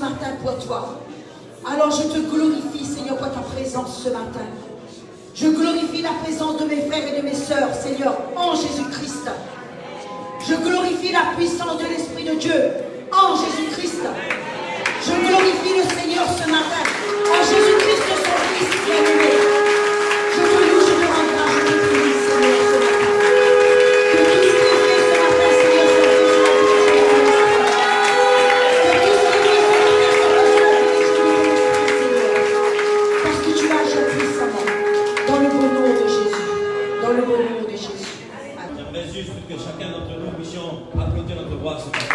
matin pour toi. Alors je te glorifie, Seigneur, pour ta présence ce matin. Je glorifie la présence de mes frères et de mes sœurs, Seigneur, en Jésus-Christ. Je glorifie la puissance de l'Esprit de Dieu en Jésus-Christ. Je glorifie le Seigneur ce matin en Jésus-Christ, son Fils bien-aimé. Je te loue, je te rends grâce, je te bénis, Seigneur, ce matin. Que tout ce qui est fait ce matin, Seigneur, soit fait sur la vie de Jésus-Christ. Que tout ce qui est fait ce matin soit fait sur la vie de Jésus-Christ, Seigneur. Parce que tu as agi puissamment. Dans le beau nom de Jésus. Dans le beau nom de Jésus. J'aimerais juste que chacun d'entre nous puissions applaudir notre roi ce matin.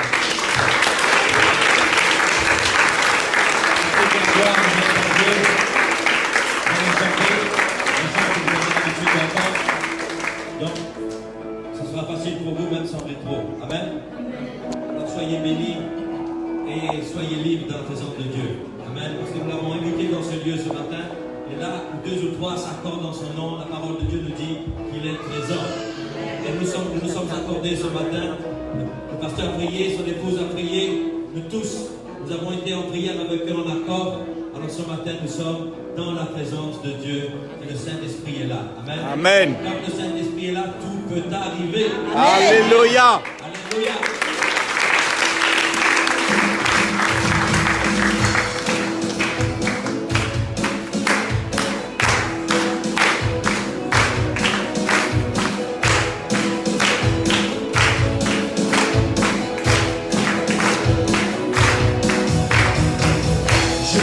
Donc, ce sera facile pour vous même sans rétro. Amen. Alors soyez bénis et soyez libres dans la présence de Dieu. Amen. Parce que nous l'avons invité dans ce lieu ce matin. Et là, où 2 ou 3 s'accordent dans son nom, la parole de Dieu nous dit qu'il est présent. Et nous sommes accordés ce matin. Le pasteur a prié, son épouse a prié. Nous tous, nous avons été en prière avec eux en accord. Alors ce matin, nous sommes dans la présence de Dieu et le Saint-Esprit est là. Amen. Amen. Quand le Saint-Esprit est là, tout peut arriver. Alléluia. Alléluia. Je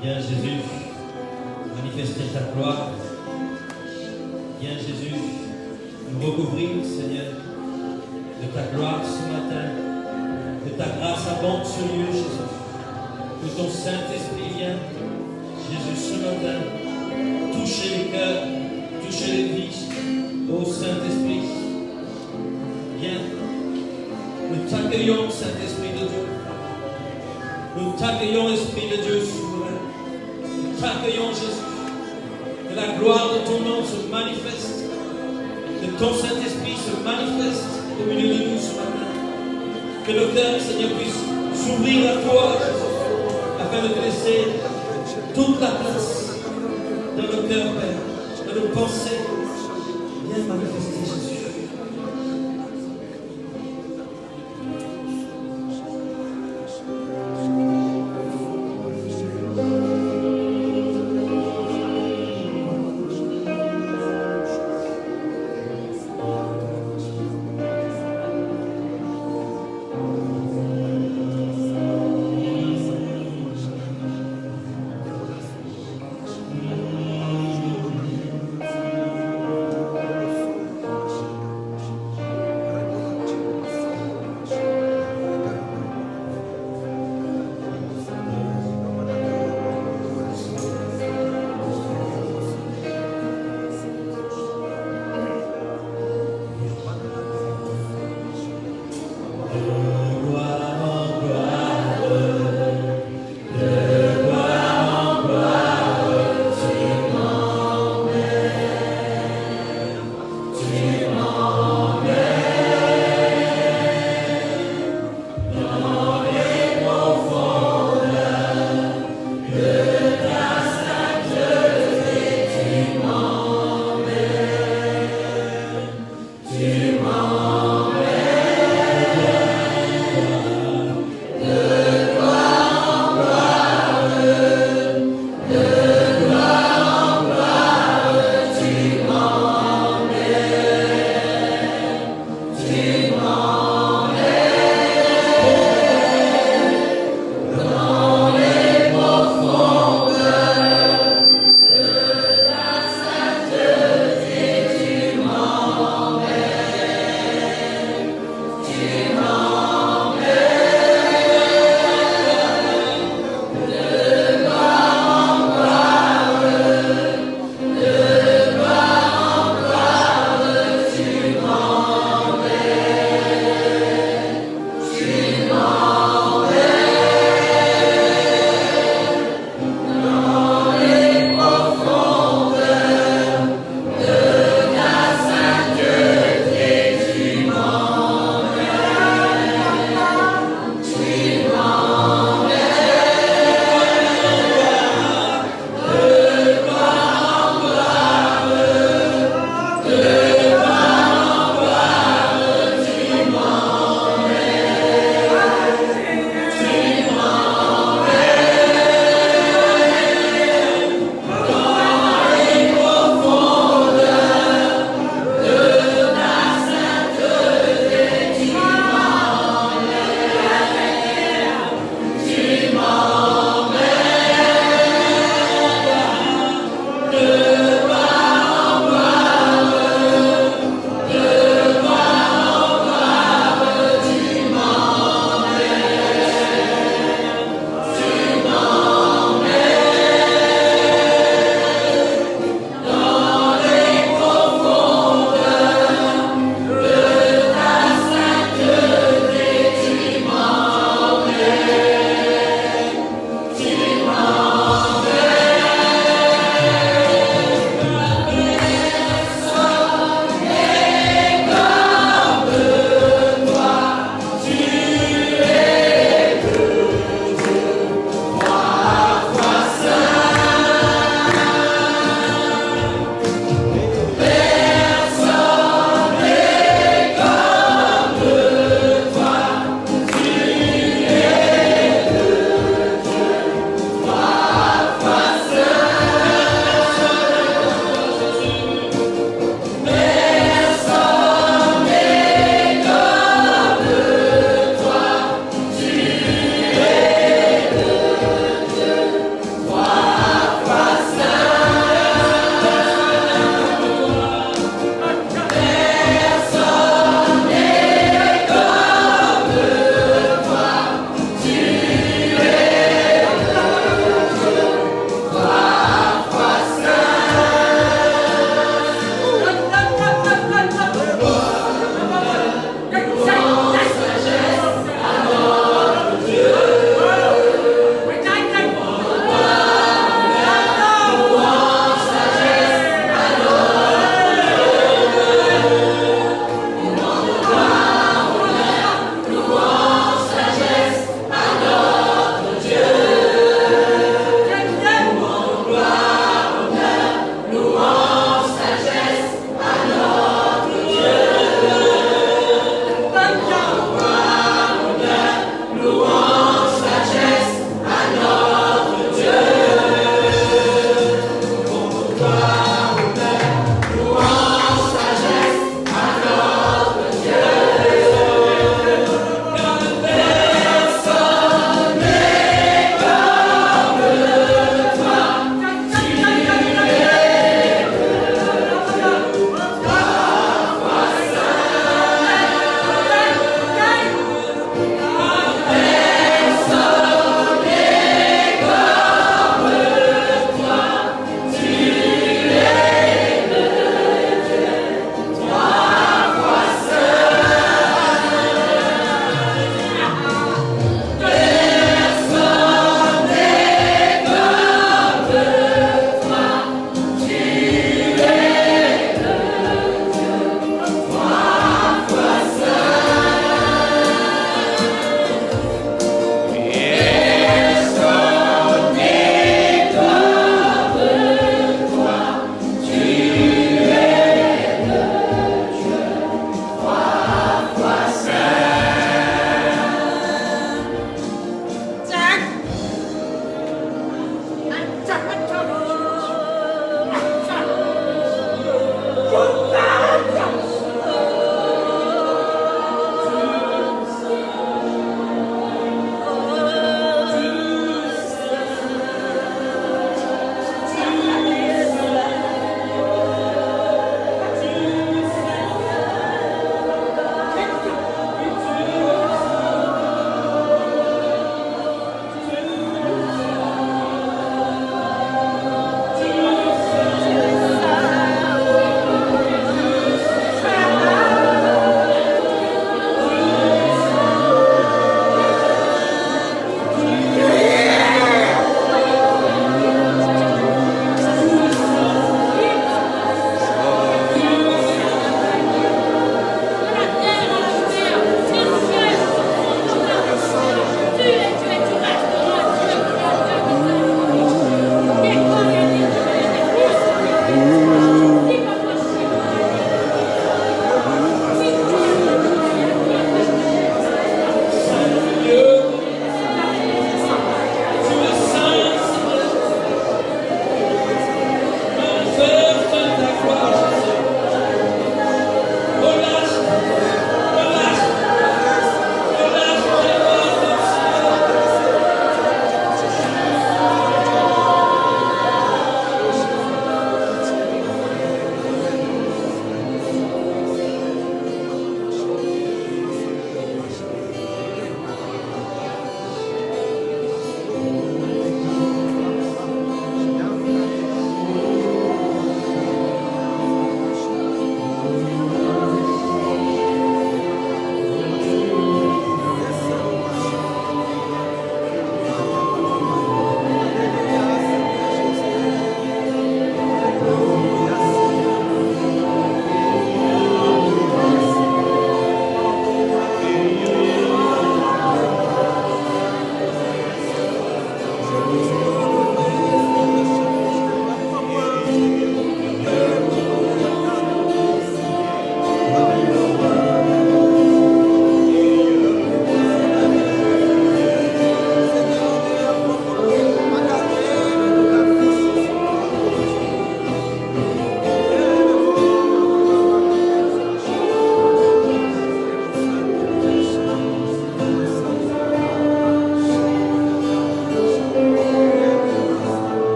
Viens Jésus, manifester ta gloire. Viens Jésus, nous recouvrir, Seigneur, de ta gloire ce matin, de ta grâce abonde sur lieu, Jésus. Que ton Saint-Esprit vienne, Jésus, ce matin, toucher les cœurs, toucher les vies. Ô Saint-Esprit, viens. Nous t'accueillons, Saint-Esprit de Dieu. Nous t'accueillons, Esprit de Dieu souverain. Nous t'accueillons, Jésus. Que la gloire de ton nom se manifeste. Que ton Saint-Esprit se manifeste au milieu de nous ce matin. Que le cœur, Seigneur, puisse s'ouvrir à toi, Jésus, afin de te laisser toute la place dans nos cœurs, Père, dans nos pensées. Viens manifester, Jésus.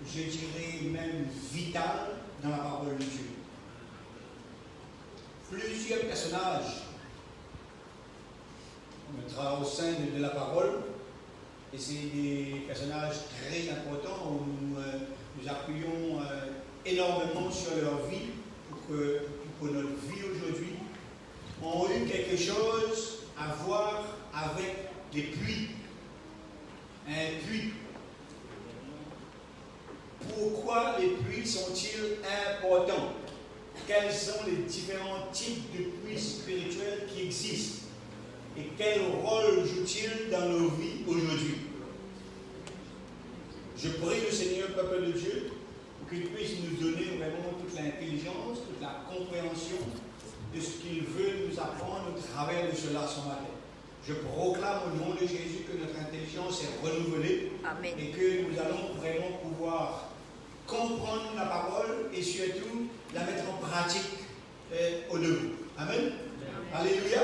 je dirais même vitale dans la parole de Dieu. Plusieurs personnages mettra au sein de la parole, et c'est des personnages très importants où nous appuyons énormément sur leur vie pour notre vie aujourd'hui, ont eu quelque chose à voir avec les puits. Un puits. Pourquoi les puits sont-ils importants? Quels sont les différents types de puits spirituels qui existent? Et quel rôle joue-t-il dans nos vies aujourd'hui? Je prie le Seigneur, peuple de Dieu, pour qu'il puisse nous donner vraiment toute l'intelligence, toute la compréhension de ce qu'il veut nous apprendre au travers de cela ce matin. Je proclame au nom de Jésus que notre intelligence est renouvelée. Amen. Et que nous allons vraiment pouvoir comprendre la parole et surtout la mettre en pratique au debout. Amen. Amen. Alléluia.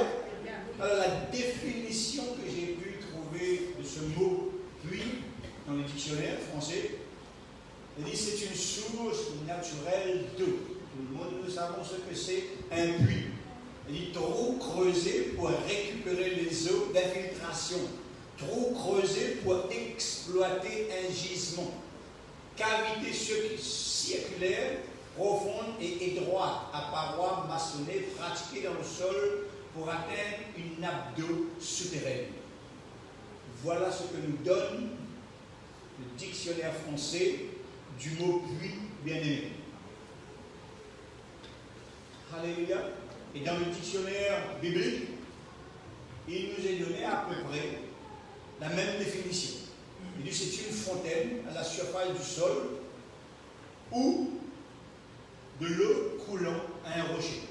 Alors la définition que j'ai pu trouver de ce mot puits dans le dictionnaire français, elle dit c'est une source naturelle d'eau. Tout le monde, nous savons ce que c'est un puits. Elle dit trop creusé pour récupérer les eaux d'infiltration, trop creusé pour exploiter un gisement. Cavité circulaire, profonde et étroite, à parois maçonnées, pratiquée dans le sol pour atteindre une nappe d'eau souterraine. Voilà ce que nous donne le dictionnaire français du mot puits bien-aimé. Alléluia. Et dans le dictionnaire biblique, il nous est donné à peu près la même définition. Il dit c'est une fontaine à la surface du sol ou de l'eau coulant à un rocher.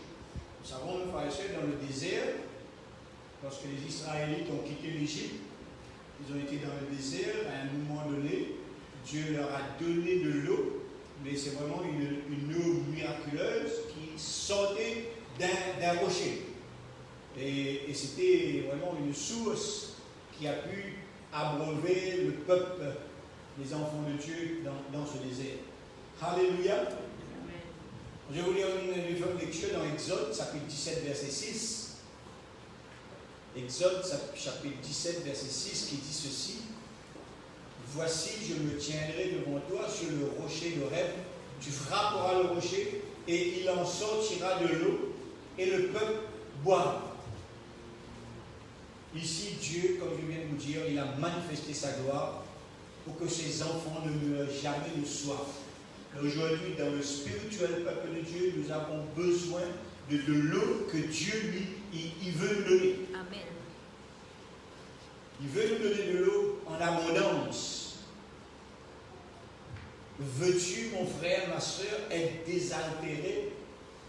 Nous savons, mes frères et sœurs, dans le désert, lorsque les Israélites ont quitté l'Égypte, ils ont été dans le désert, à un moment donné, Dieu leur a donné de l'eau, mais c'est vraiment une eau miraculeuse qui sortait d'un rocher. Et c'était vraiment une source qui a pu abreuver le peuple, les enfants de Dieu dans ce désert. Alléluia. Je vais vous lire une lecture dans Exode, chapitre 17, verset 6. Exode, chapitre 17, verset 6, qui dit ceci. Voici, je me tiendrai devant toi sur le rocher d'Horeb. Tu frapperas le rocher et il en sortira de l'eau et le peuple boira. Ici, Dieu, comme je viens de vous dire, il a manifesté sa gloire pour que ses enfants ne meurent jamais de soif. Aujourd'hui, dans le spirituel peuple de Dieu, nous avons besoin de l'eau que Dieu, lui, il veut nous donner. Amen. Il veut nous donner de l'eau en abondance. Veux-tu, mon frère, ma soeur, être désaltéré,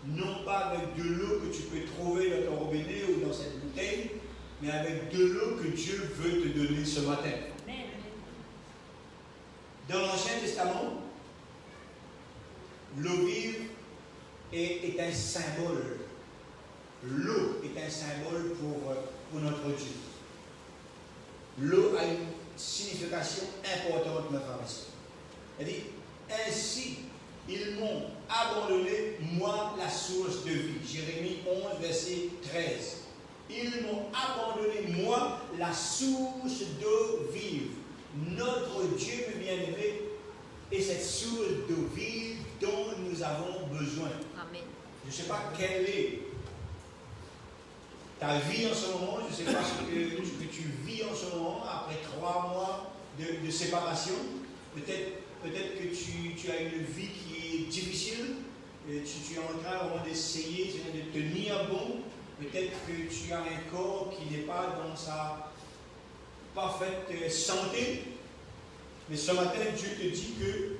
non pas avec de l'eau que tu peux trouver dans ton robinet ou dans cette bouteille, mais avec de l'eau que Dieu veut te donner ce matin. Amen. Dans l'Ancien Testament, l'eau vive est un symbole. L'eau est un symbole pour notre Dieu. L'eau a une signification importante, mes frères et sœurs. Elle dit, ainsi, ils m'ont abandonné, moi, la source de vie. Jérémie 11, verset 13. Ils m'ont abandonné, moi, la source d'eau vive. Notre Dieu bien-aimé est cette source d'eau vive dont nous avons besoin. Amen. Je ne sais pas quelle est ta vie en ce moment, je ne sais pas ce que tu vis en ce moment, après 3 mois de séparation. Peut-être que tu as une vie qui est difficile, tu es en train vraiment d'essayer de tenir bon. Peut-être que tu as un corps qui n'est pas dans sa parfaite santé. Mais ce matin, Dieu te dit que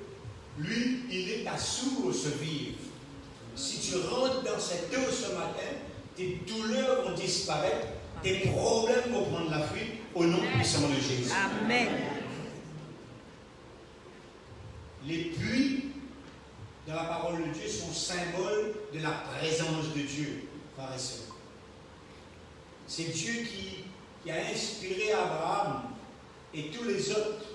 lui, il est ta source vive. Si tu rentres dans cette eau ce matin, tes douleurs vont disparaître, tes problèmes vont prendre la fuite au nom puissant de Jésus. Amen. Les puits dans la parole de Dieu sont symboles de la présence de Dieu, frères et sœurs. C'est Dieu qui a inspiré Abraham et tous les autres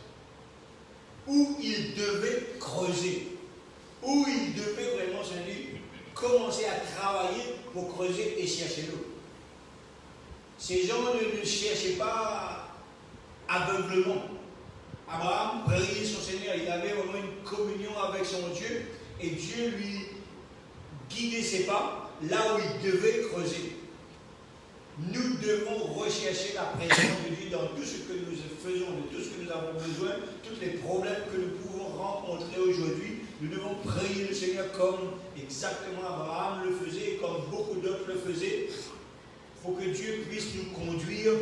où il devait creuser, où il devait vraiment commencer à travailler pour creuser et chercher l'eau. Ces gens ne cherchaient pas aveuglement. Abraham priait son Seigneur, il avait vraiment une communion avec son Dieu et Dieu lui guidait ses pas là où il devait creuser. Nous devons rechercher la présence de Dieu dans tout ce que nous faisons, de tout ce que nous avons besoin, tous les problèmes que nous pouvons rencontrer aujourd'hui. Nous devons prier le Seigneur comme exactement Abraham le faisait et comme beaucoup d'autres le faisaient, pour que Dieu puisse nous conduire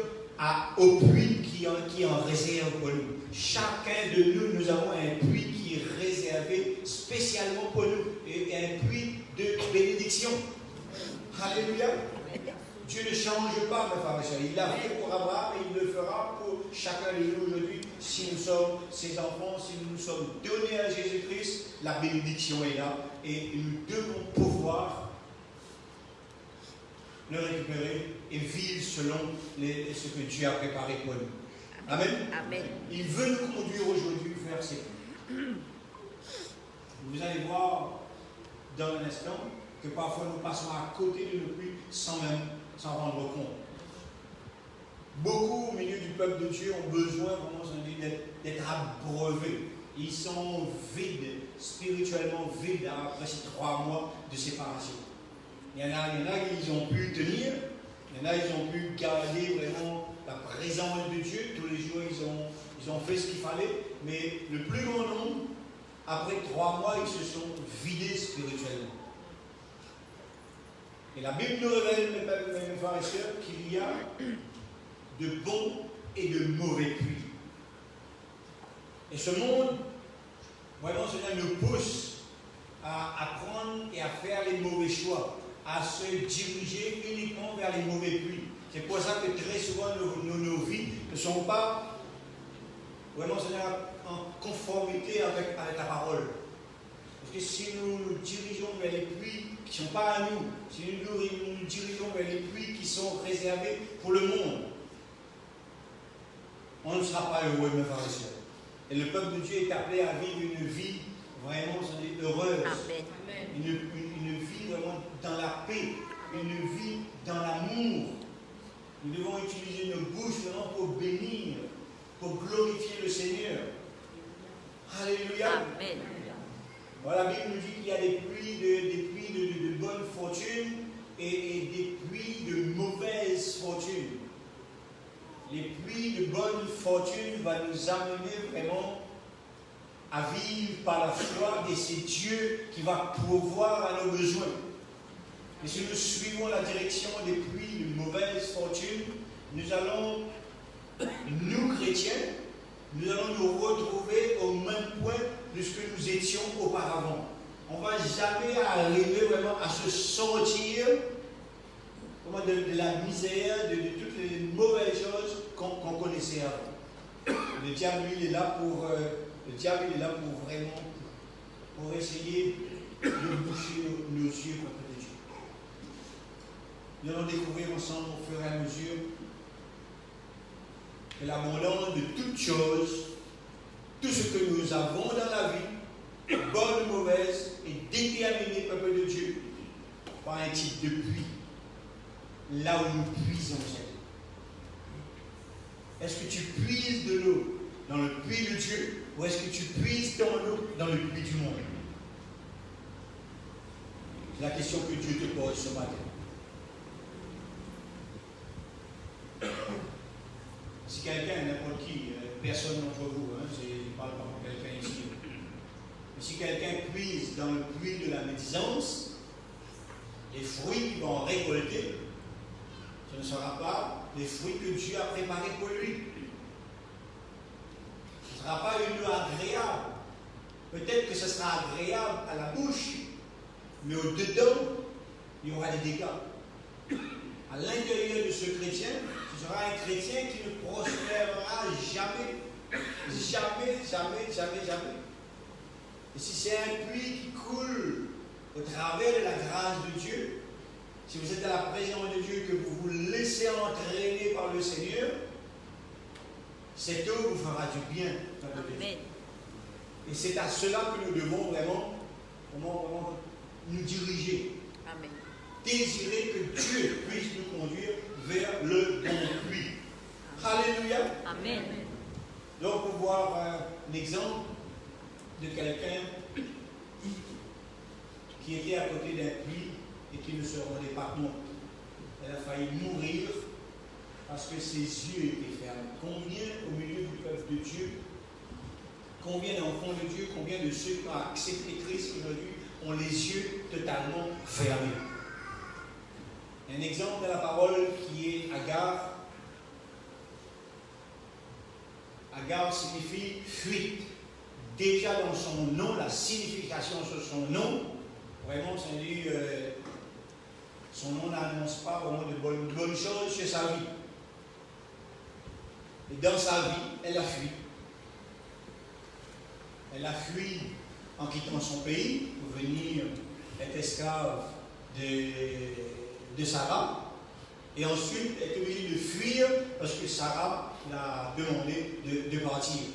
au puits qui en réserve pour nous. Chacun de nous, nous avons un puits qui est réservé spécialement pour nous, et un puits de bénédiction. Alléluia. Dieu ne change pas, mes frères et sœurs. Il l'a fait pour Abraham et il le fera pour chacun de nous aujourd'hui. Si nous sommes ses enfants, si nous nous sommes donnés à Jésus-Christ, la bénédiction est là et nous devons pouvoir le récupérer et vivre selon ce que Dieu a préparé pour nous. Amen. Amen. Il veut nous conduire aujourd'hui vers ses puits. Vous allez voir dans un instant que parfois nous passons à côté de nos puits sans même s'en rendre compte. Beaucoup au milieu du peuple de Dieu ont besoin vraiment d'être abreuvés. Ils sont vides, spirituellement vides après ces 3 mois de séparation. Il y en a qui ont pu tenir, il y en a qui ont pu garder vraiment la présence de Dieu. Tous les jours, ils ont fait ce qu'il fallait, mais le plus grand nombre, après 3 mois, ils se sont vidés spirituellement. Et la Bible nous révèle, mes frères et sœurs, qu'il y a de bons et de mauvais puits. Et ce monde, vraiment, cela nous pousse à prendre et à faire les mauvais choix, à se diriger uniquement vers les mauvais puits. C'est pour ça que très souvent nos vies ne sont pas vraiment en conformité avec la parole. Parce que si nous nous dirigeons vers les puits qui ne sont pas à nous, si nous dirigeons vers les puits qui sont réservés pour le monde, on ne sera pas heureux, mes frères et sœurs. Et le peuple de Dieu est appelé à vivre une vie vraiment heureuse. Amen. Une vie vraiment dans la paix, une vie dans l'amour. Nous devons utiliser nos bouches vraiment pour bénir, pour glorifier le Seigneur. Alléluia. Amen. Voilà, la Bible nous dit qu'il y a des puits de bonne fortune et des puits de mauvaise fortune. Les puits de bonne fortune vont nous amener vraiment à vivre par la foi et c'est Dieu qui va pourvoir à nos besoins. Et si nous suivons la direction des puits de mauvaise fortune, nous allons, nous chrétiens, nous allons nous retrouver au même point de ce que nous étions auparavant. On ne va jamais arriver vraiment à se sortir de la misère, de toutes les mauvaises choses qu'on connaissait avant. Le diable, il est là pour vraiment pour essayer de boucher nos yeux contre les Dieu. Nous allons découvrir ensemble au fur et à mesure que l'abondance de toutes choses, tout ce que nous avons dans la vie, bonne ou mauvaise, est déterminé, peuple de Dieu, par un type de puits, là où nous puisons. Est-ce que tu puises de l'eau dans le puits de Dieu, ou est-ce que tu puises ton eau dans le puits du monde? C'est la question que Dieu te pose ce matin. Si quelqu'un, n'importe qui, personne d'entre vous, je ne parle pas pour quelqu'un ici, mais si quelqu'un puise dans le puits de la médisance, les fruits qu'il va en récolter, ce ne sera pas les fruits que Dieu a préparés pour lui. Ce ne sera pas une eau agréable. Peut-être que ce sera agréable à la bouche, mais au-dedans, il y aura des dégâts. À l'intérieur de ce chrétien, ce sera un chrétien qui ne prospérera jamais. Jamais, jamais, jamais, jamais. Et si c'est un puits qui coule au travers de la grâce de Dieu, si vous êtes à la présence de Dieu, que vous vous laissez entraîner par le Seigneur, cette eau vous fera du bien. Amen. Et c'est à cela que nous devons vraiment nous diriger. Amen. Désirer que Dieu puisse nous conduire vers le bon puits. Alléluia. Amen. Donc, pour voir un exemple de quelqu'un qui était à côté d'un puits et qui ne se rendait pas compte. Elle a failli mourir parce que ses yeux étaient fermés. Combien au milieu du peuple de Dieu, combien d'enfants de Dieu, combien de ceux qui ont accepté Christ aujourd'hui ont les yeux totalement fermés. Un exemple de la parole qui est Agar. Agar signifie fuite. Déjà dans son nom, la signification sur son nom, vraiment, ça dit, son nom n'annonce pas vraiment de bonnes choses sur sa vie. Et dans sa vie, elle a fui. Elle a fui en quittant son pays pour venir être esclave de Sarah. Et ensuite, elle est obligée de fuir parce que Sarah l'a demandé de partir.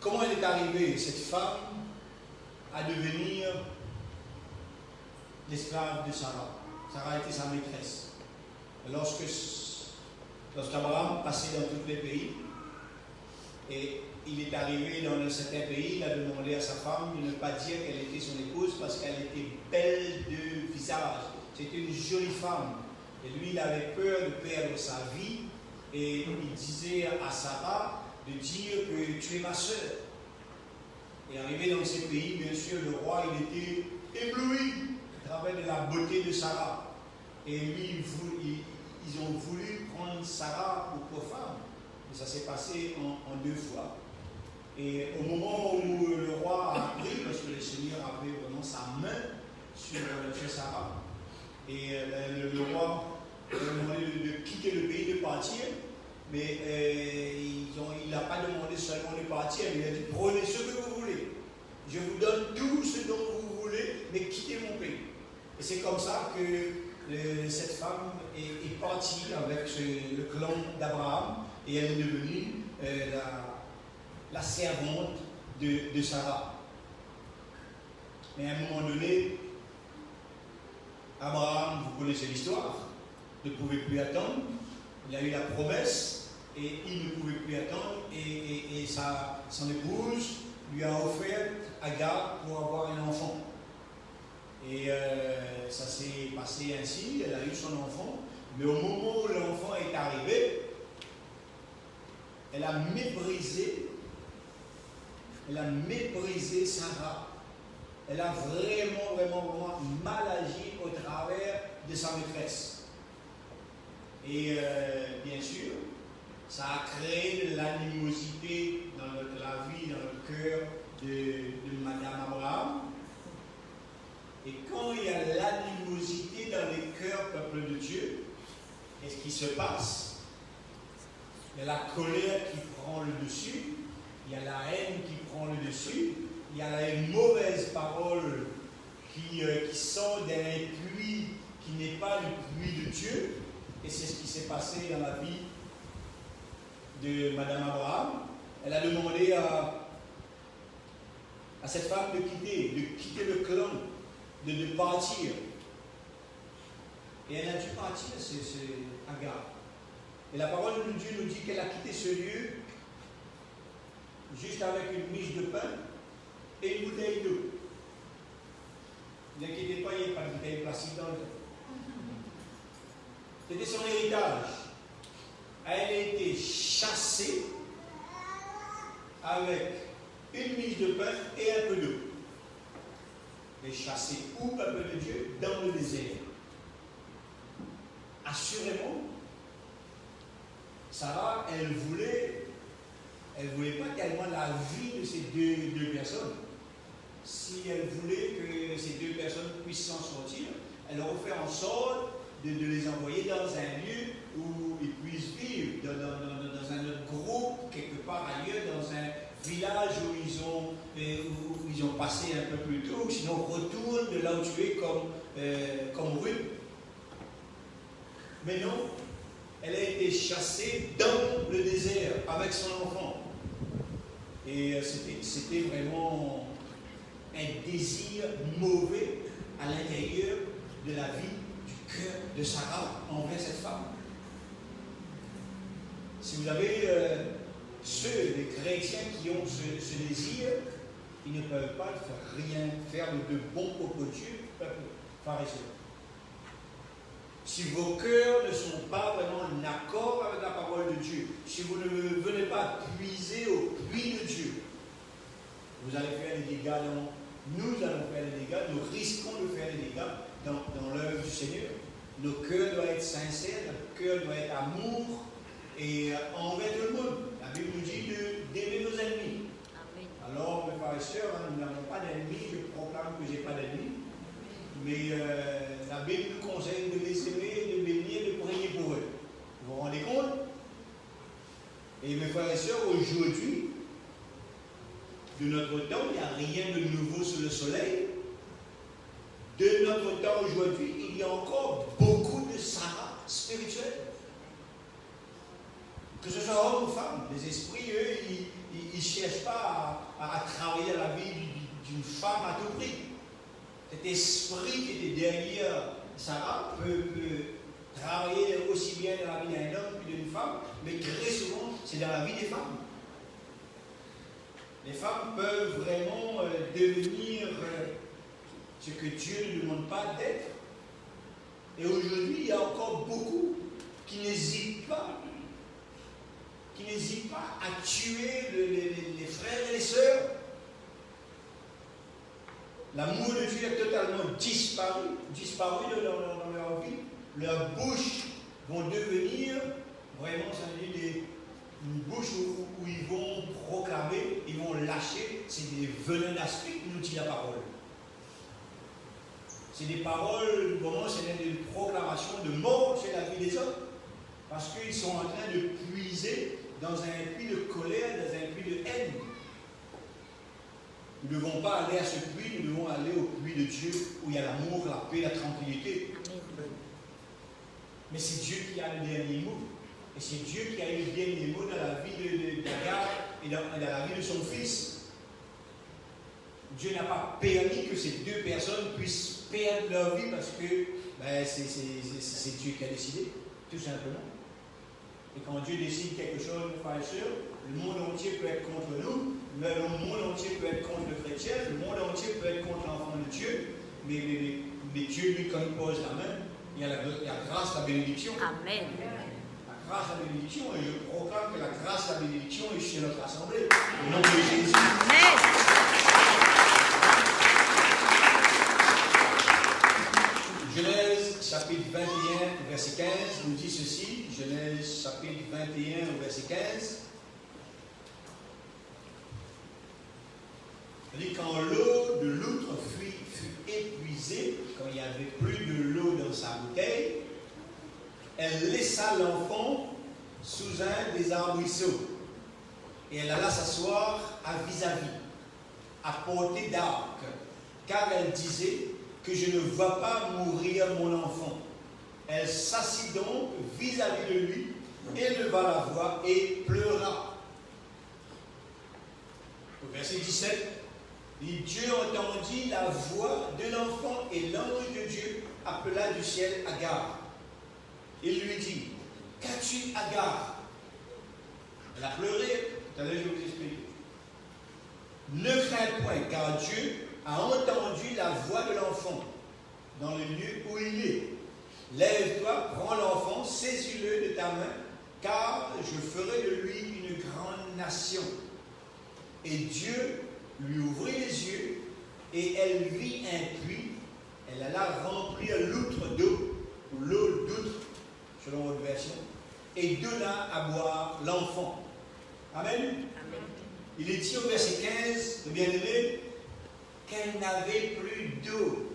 Comment elle est arrivée, cette femme, à devenir l'esclave de Sarah? Sarah était sa maîtresse. Lorsqu'Abraham passait dans tous les pays, et il est arrivé dans un certain pays, il a demandé à sa femme de ne pas dire qu'elle était son épouse parce qu'elle était belle de visage. C'était une jolie femme. Et lui, il avait peur de perdre sa vie. Et il disait à Sarah de dire que tu es ma sœur. Et arrivé dans ces pays, bien sûr, le roi, il était ébloui à travers de la beauté de Sarah. Et lui, ils ont voulu prendre Sarah pour femme. Et ça s'est passé en 2 fois. Et au moment où le roi a appris, parce que le Seigneur avait vraiment sa main sur Sarah, et le roi a demandé de quitter le pays, de partir, mais il n'a pas demandé seulement de partir, il a dit prenez ce que vous voulez, je vous donne tout ce dont vous voulez, mais quittez mon pays. Et c'est comme ça que cette femme est partie avec le clan d'Abraham, et elle est devenue la servante de Sarah. Mais à un moment donné, Abraham, vous connaissez l'histoire, ne pouvait plus attendre. Il a eu la promesse et il ne pouvait plus attendre. Et son épouse lui a offert Agar pour avoir un enfant. Et ça s'est passé ainsi, elle a eu son enfant. Mais au moment où l'enfant est arrivé, elle a méprisé Sarah. Elle a vraiment mal agi au travers de sa maîtresse. Et bien sûr, ça a créé de l'animosité dans la vie, dans le cœur de Madame Abraham. Et quand il y a l'animosité dans les cœurs, peuple de Dieu, qu'est-ce qui se passe? Il y a la colère qui prend le dessus, il y a la haine qui prend le dessus, il y a une mauvaise parole qui sort d'un puits qui n'est pas le puits de Dieu. Et c'est ce qui s'est passé dans la vie de Madame Abraham. Elle a demandé à cette femme de quitter le clan, de partir. Et elle a dû partir, c'est Agar. Et la parole de Dieu nous dit qu'elle a quitté ce lieu juste avec une miche de pain et une bouteille d'eau. N'inquiétez pas, il n'y a pas de bouteille plastique dans le temps. C'était son héritage. Elle a été chassée avec une miche de pain et un peu d'eau. Elle est chassée où, peuple de Dieu? Dans le désert. Assurément, Sarah, elle voulait pas tellement la vie de ces deux personnes. Si elle voulait que ces 2 personnes puissent s'en sortir, elle aurait fait en sorte de les envoyer dans un lieu où ils puissent vivre, dans un autre groupe, quelque part ailleurs, dans un village où ils ont passé un peu plus tôt, ou sinon retourne de là où tu es comme Ruth. Mais non, elle a été chassée dans le désert avec son enfant. Et c'était vraiment un désir mauvais à l'intérieur de la vie du cœur de Sarah envers cette femme. Si vous avez les chrétiens qui ont ce désir, ils ne peuvent pas faire de bon pour Dieu, frères et sœurs. Si vos cœurs ne sont pas vraiment en accord avec la parole de Dieu, si vous ne venez pas puiser au puits de Dieu, vous allez faire des dégâts nous allons faire des dégâts, nous risquons de faire des dégâts dans l'œuvre du Seigneur. Nos cœurs doivent être sincères, notre cœur doit être amour et envers tout le monde. La Bible nous dit d'aimer nos ennemis. Amen. Alors, mes frères et sœurs, nous n'avons pas d'ennemis, je proclame que je n'ai pas d'ennemis. Mais la Bible nous conseille de les aimer, de bénir, de prier pour eux. Vous vous rendez compte? Et mes frères et sœurs, aujourd'hui, de notre temps, il n'y a rien de nouveau sous le soleil. De notre temps aujourd'hui, il y a encore beaucoup de Sarah spirituels. Que ce soit homme ou femme, les esprits, eux, ils ne cherchent pas à travailler la vie d'une femme à tout prix. Cet esprit qui était derrière Sarah peut travailler aussi bien dans la vie d'un homme que d'une femme, mais très souvent, c'est dans la vie des femmes. Les femmes peuvent vraiment devenir ce que Dieu ne demande pas d'être. Et aujourd'hui, il y a encore beaucoup qui n'hésitent pas à tuer les frères et les sœurs. L'amour de Dieu est totalement disparu dans leur vie. Leurs bouches vont devenir vraiment, ça veut dire une bouche où ils vont proclamer, ils vont lâcher, c'est des venins d'aspect qui nous dit la parole. C'est des paroles, vraiment, c'est des proclamations de mort chez la vie des hommes. Parce qu'ils sont en train de puiser dans un puits de colère, dans un puits de haine. Nous ne devons pas aller à ce puits, nous devons aller au puits de Dieu où il y a l'amour, la paix, la tranquillité. Mais c'est Dieu qui a le dernier mot. Et c'est Dieu qui a eu le dernier mot dans la vie d'Agar et dans la vie de son fils. Dieu n'a pas permis que ces deux personnes puissent perdre leur vie parce que c'est Dieu qui a décidé, tout simplement. Et quand Dieu décide quelque chose, frères et sœurs, le monde entier peut être contre nous, le monde entier peut être contre le chrétien, le monde entier peut être contre l'enfant de Dieu, mais Dieu, lui, quand il pose la main, il y a la grâce, la bénédiction. Amen. La grâce, la bénédiction, et je proclame que la grâce, la bénédiction est chez notre assemblée. Au nom de Jésus. Amen. Genèse chapitre 21, verset 15, nous dit ceci. Genèse chapitre 21, verset 15. Il dit quand l'eau de l'outre fut épuisée, quand il n'y avait plus de l'eau dans sa bouteille, elle laissa l'enfant sous un des arbrisseaux et elle alla s'asseoir à vis-à-vis, à portée d'arc, car elle disait que je ne vois pas mourir mon enfant. Elle s'assit donc vis-à-vis de lui, éleva la voix et pleura. Au verset 17, Dieu entendit la voix de l'enfant et l'ange de Dieu appela du ciel Agar. Il lui dit, qu'as-tu, Agar? Elle a pleuré. Tout à l'heure, je vais vous expliquer. Ne crains point, car Dieu a entendu la voix de l'enfant dans le lieu où il est. Lève-toi, prends l'enfant, saisis-le de ta main, car je ferai de lui une grande nation. Et Dieu lui ouvrit les yeux, et elle vit un puits. Elle alla remplir l'outre d'eau, ou l'eau d'outre, selon votre version, et donna à boire l'enfant. Amen. Amen. Il est dit au verset 15, le bien-aimé, qu'elle n'avait plus d'eau.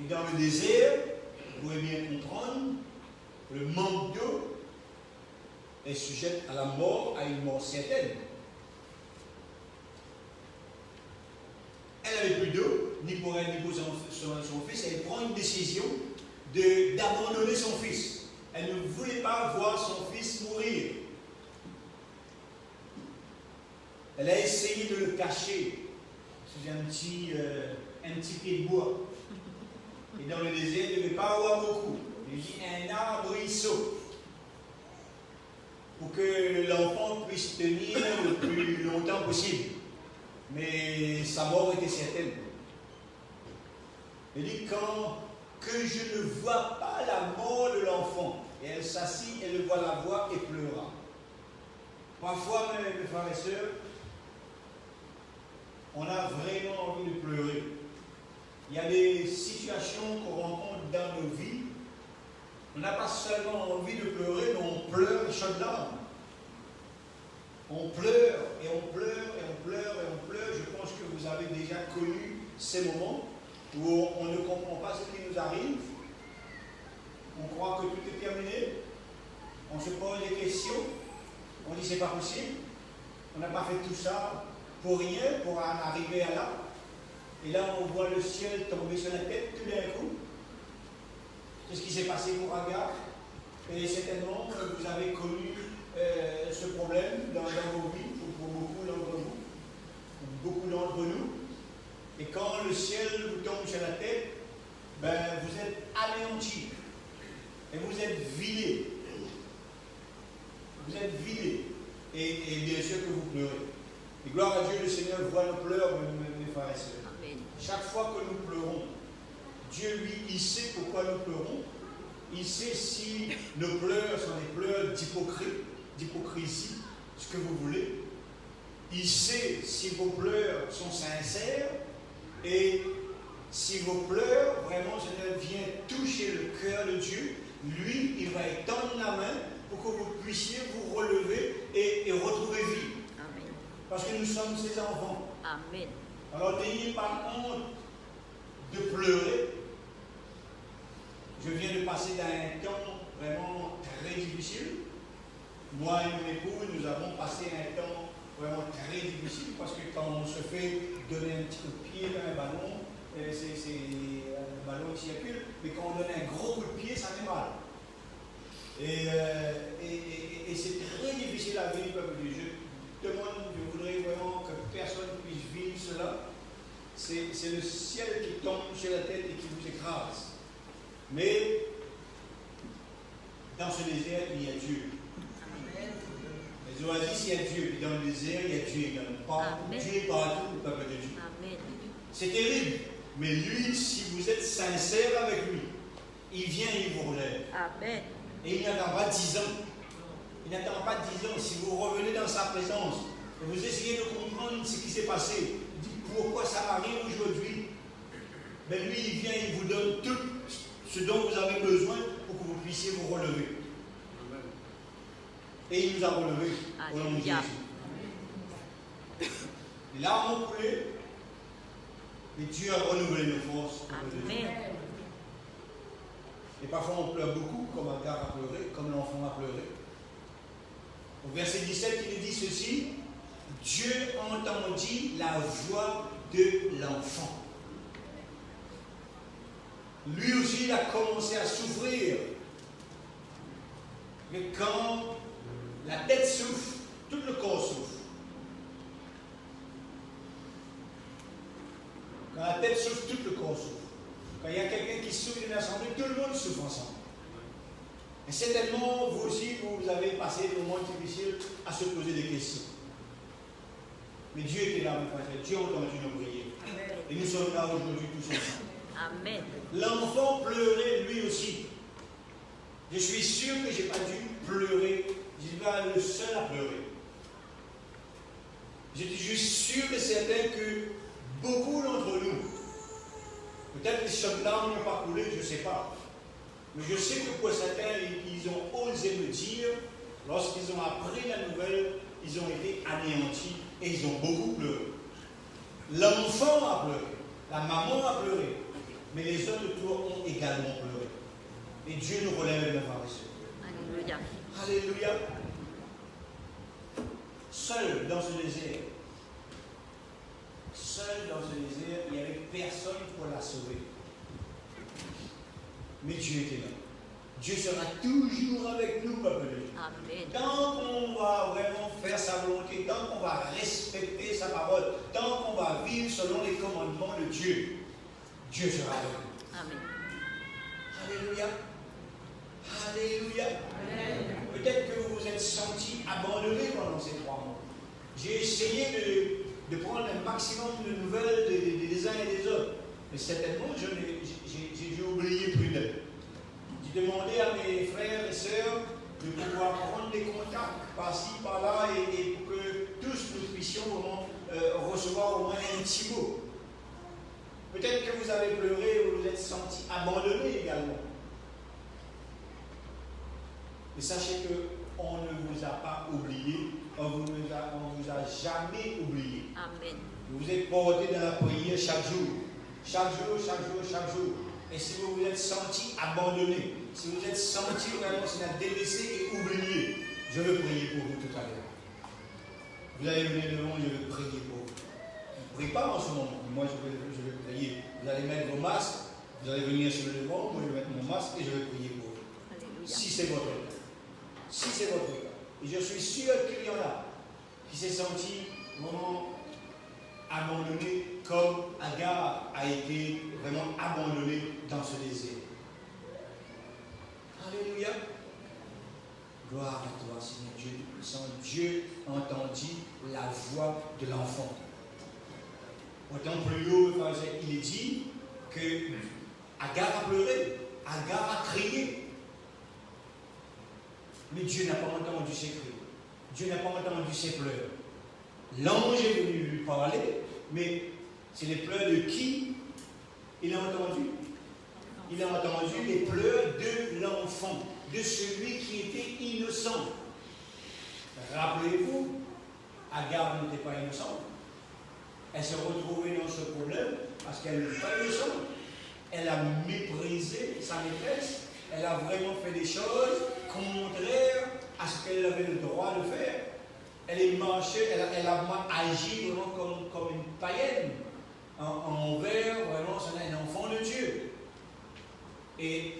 Et dans le désert, vous pouvez bien comprendre, le manque d'eau est sujet à la mort, à une mort certaine. Elle n'avait plus d'eau, ni pour elle, ni pour son fils. Elle prend une décision d'abandonner son fils. Elle ne voulait pas voir son fils mourir. Elle a essayé de le cacher sous un petit pied de bois. Et dans le désert, il ne devait pas avoir beaucoup. Il dit un arbrisseau pour que l'enfant puisse tenir le plus longtemps possible. Mais sa mort était certaine. Il dit que je ne vois pas la mort de l'enfant. Et elle s'assit, elle voit la voix et pleura. Parfois, mes frères et sœurs, on a vraiment envie de pleurer. Il y a des situations qu'on rencontre dans nos vies. On n'a pas seulement envie de pleurer, mais on pleure chaudes larmes. On pleure et on pleure et on pleure et on pleure. Je pense que vous avez déjà connu ces moments où on ne comprend pas ce qui nous arrive. On croit que tout est terminé. On se pose des questions. On dit c'est pas possible. On n'a pas fait tout ça pour rien, pour en arriver à là. Et là, on voit le ciel tomber sur la tête tout d'un coup. C'est ce qui s'est passé pour Agar. Et certainement, vous avez connu ce problème dans vos vies, pour beaucoup d'entre vous, beaucoup d'entre nous. Et quand le ciel vous tombe sur la tête, ben, vous êtes anéantis. Et vous êtes vidés. Vous êtes vidés. Et bien sûr que vous pleurez. Et gloire à Dieu, le Seigneur voit nos pleurs, mes frères et sœurs. Amen. Chaque fois que nous pleurons, Dieu, lui, il sait pourquoi nous pleurons. Il sait si nos pleurs sont des pleurs d'hypocrisie, ce que vous voulez. Il sait si vos pleurs sont sincères et si vos pleurs, vraiment, Seigneur, viennent toucher le cœur de Dieu. Lui, il va étendre la main pour que vous puissiez vous relever et retrouver vie. Amen. Parce que nous sommes ses enfants. Amen. Alors, n'ayez pas honte de pleurer. Je viens de passer d'un temps vraiment très difficile. Moi et mon épouse, nous avons passé un temps vraiment très difficile parce que quand on se fait donner un petit coup de pied dans un ballon, c'est un ballon qui circule, mais quand on donne un gros coup de pied, ça fait mal. Et c'est très difficile à vivre, peuple de Dieu. Je voudrais vraiment que personne puisse vivre cela. C'est le ciel qui tombe sur la tête et qui vous écrase. Mais dans ce désert, il y a Dieu. Amen. Les oasis, il y a Dieu. Et dans le désert, il y a Dieu également. Dieu est partout, le peuple de Dieu. Amen. C'est terrible. Mais lui, si vous êtes sincère avec lui, il vient et il vous relève. Amen. Et il n'attend pas 10 ans. Il n'attend pas 10 ans. Si vous revenez dans sa présence et vous essayez de comprendre ce qui s'est passé, pourquoi ça m'arrive aujourd'hui, ben lui, il vient et il vous donne tout ce dont vous avez besoin pour que vous puissiez vous relever. Amen. Et il nous a relevés au nom de Jésus. Les larmes ont coulé, mais Dieu a renouvelé nos forces. Amen. Et parfois on pleure beaucoup, comme Agar a pleuré, comme l'enfant a pleuré. Au verset 17, il dit ceci: Dieu entendit la voix de l'enfant. Lui aussi, il a commencé à souffrir. Mais quand la tête souffre, tout le corps souffre. Quand la tête souffre, tout le corps souffre. Quand il y a quelqu'un qui souffre d'une assemblée, tout le monde souffre ensemble. Et certainement, vous aussi, vous avez passé des moments difficiles à se poser des questions. Mais Dieu était là, mes frères. Dieu a entendu nos prières. Et nous sommes là aujourd'hui tous ensemble. Amen. L'enfant pleurait lui aussi. Je suis sûr que je n'ai pas dû pleurer. Je ne suis pas le seul à pleurer. Je suis sûr et certain que beaucoup d'entre nous, peut-être les chaudes larmes n'ont pas coulé, je ne sais pas. Mais je sais que pour certains, ils ont osé me dire, lorsqu'ils ont appris la nouvelle, ils ont été anéantis et ils ont beaucoup pleuré. L'enfant a pleuré, la maman a pleuré, mais les autres autour ont également pleuré. Et Dieu nous relève, mes frères et sœurs. Alléluia. Alléluia. Seul dans ce désert, il n'y avait personne pour la sauver. Mais Dieu était là. Dieu sera toujours avec nous, peuple de Dieu. Amen. Tant qu'on va vraiment faire sa volonté, tant qu'on va respecter sa parole, tant qu'on va vivre selon les commandements de Dieu, Dieu sera avec nous. Amen. Alléluia. Alléluia. Peut-être que vous vous êtes senti abandonné pendant ces 3 mois. J'ai essayé de prendre un maximum de nouvelles des uns et des autres. Mais certainement, j'ai oublié plus d'un. J'ai demandé à mes frères et sœurs de pouvoir prendre des contacts par-ci, par-là, et pour que tous nous puissions vraiment recevoir au moins un petit mot. Peut-être que vous avez pleuré ou vous vous êtes senti abandonné également. Mais sachez qu'on ne vous a pas oublié, on ne vous a jamais oublié. Amen. Vous êtes porté dans la prière chaque jour. Chaque jour, chaque jour, chaque jour. Et si vous vous êtes senti abandonné, si vous êtes senti vraiment délaissé et oublié, je veux prier pour vous tout à l'heure. Vous allez venir devant, je vais prier pour vous. Ne priez pas en ce moment, moi je vais prier. Vous allez mettre vos masques, vous allez venir sur le devant, moi je vais mettre mon masque et je vais prier pour vous. Alléluia. Si c'est votre cas. Si c'est votre cas. Et je suis sûr qu'il y en a qui s'est senti vraiment abandonné comme Agar a été vraiment abandonné dans ce désert. Alléluia. Gloire à toi, Seigneur Dieu Tout-Puissant. Dieu entendit la voix de l'enfant. Autant plus haut, il est dit que Agar a pleuré, Agar a crié. Mais Dieu n'a pas entendu ses cris. Dieu n'a pas entendu ses pleurs. L'ange est venu lui parler, mais c'est les pleurs de qui il a entendu? Il a entendu les pleurs de l'enfant, de celui qui était innocent. Rappelez-vous, Agar n'était pas innocente. Elle s'est retrouvée dans ce problème parce qu'elle n'était pas innocente. Elle a méprisé sa maîtresse. Elle a vraiment fait des choses contraires à ce qu'elle avait le droit de faire. Elle est marchée, elle a agi vraiment comme une païenne envers vraiment un enfant de Dieu. Et